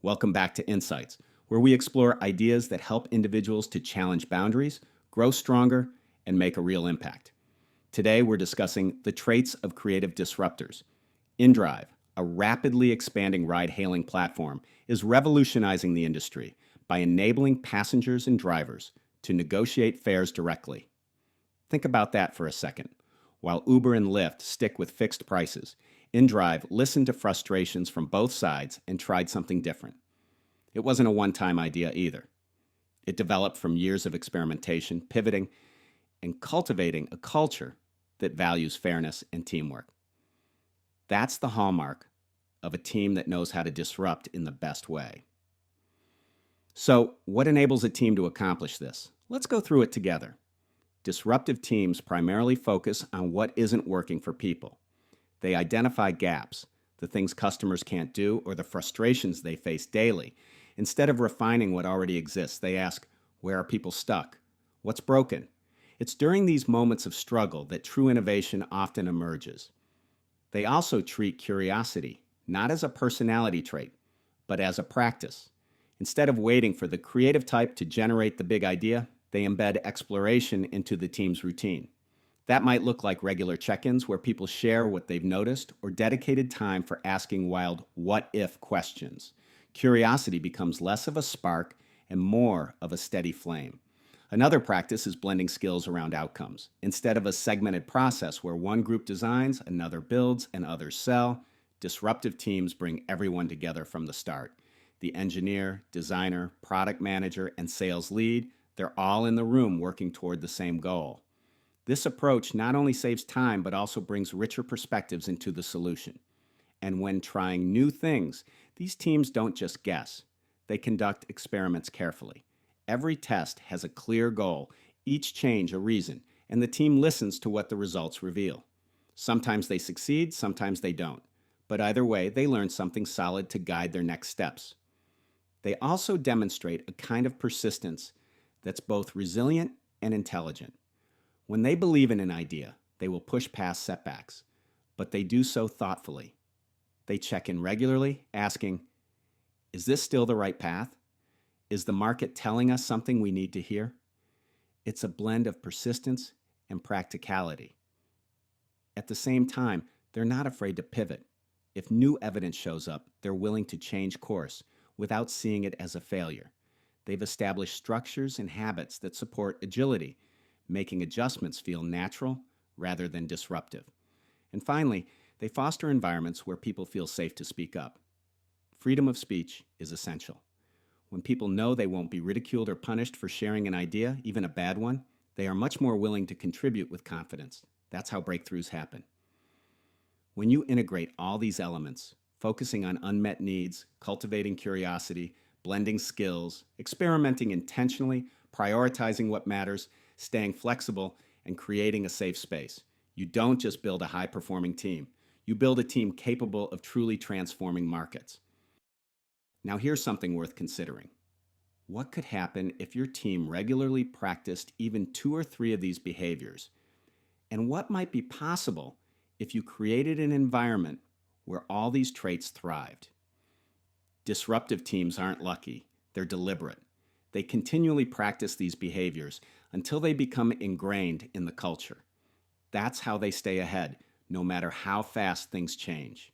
Welcome back to Insights, where we explore ideas that help individuals to challenge boundaries, grow stronger, and make a real impact. Today, we're discussing the traits of creative disruptors. InDrive, a rapidly expanding ride-hailing platform, is revolutionizing the industry by enabling passengers and drivers to negotiate fares directly. Think about that for a second. While Uber and Lyft stick with fixed prices, InDrive listened to frustrations from both sides and tried something different. It wasn't a one-time idea either. It developed from years of experimentation, pivoting, and cultivating a culture that values fairness and teamwork. That's the hallmark of a team that knows how to disrupt in the best way. So, what enables a team to accomplish this? Let's go through it together. Disruptive teams primarily focus on what isn't working for people. They identify gaps, the things customers can't do, or the frustrations they face daily. Instead of refining what already exists, they ask, where are people stuck? What's broken? It's during these moments of struggle that true innovation often emerges. They also treat curiosity, not as a personality trait, but as a practice. Instead of waiting for the creative type to generate the big idea, they embed exploration into the team's routine. That might look like regular check-ins where people share what they've noticed or dedicated time for asking wild what-if questions. Curiosity becomes less of a spark and more of a steady flame. Another practice is blending skills around outcomes. Instead of a segmented process where one group designs, another builds, and others sell, disruptive teams bring everyone together from the start. The engineer, designer, product manager, and sales lead, they're all in the room working toward the same goal. This approach not only saves time, but also brings richer perspectives into the solution. And when trying new things, these teams don't just guess. They conduct experiments carefully. Every test has a clear goal, each change a reason, and the team listens to what the results reveal. Sometimes they succeed, sometimes they don't. But either way, they learn something solid to guide their next steps. They also demonstrate a kind of persistence that's both resilient and intelligent. When they believe in an idea, they will push past setbacks, but they do so thoughtfully. They check in regularly, asking, is this still the right path? Is the market telling us something we need to hear? It's a blend of persistence and practicality. At the same time, they're not afraid to pivot. If new evidence shows up, they're willing to change course without seeing it as a failure. They've established structures and habits that support agility, making adjustments feel natural rather than disruptive. And finally, they foster environments where people feel safe to speak up. Freedom of speech is essential. When people know they won't be ridiculed or punished for sharing an idea, even a bad one, they are much more willing to contribute with confidence. That's how breakthroughs happen. When you integrate all these elements, focusing on unmet needs, cultivating curiosity, blending skills, experimenting intentionally, prioritizing what matters, staying flexible, and creating a safe space, you don't just build a high-performing team. You build a team capable of truly transforming markets. Now here's something worth considering. What could happen if your team regularly practiced even 2 or 3 of these behaviors? And what might be possible if you created an environment where all these traits thrived? Disruptive teams aren't lucky, they're deliberate. They continually practice these behaviors until they become ingrained in the culture. That's how they stay ahead, no matter how fast things change.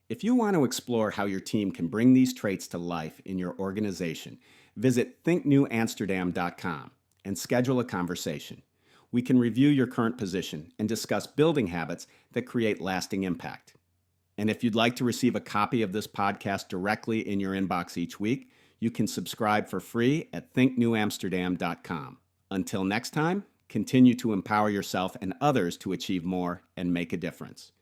If you want to explore how your team can bring these traits to life in your organization, visit thinknewamsterdam.com and schedule a conversation. We can review your current position and discuss building habits that create lasting impact. And if you'd like to receive a copy of this podcast directly in your inbox each week, you can subscribe for free at thinknewamsterdam.com. Until next time, continue to empower yourself and others to achieve more and make a difference.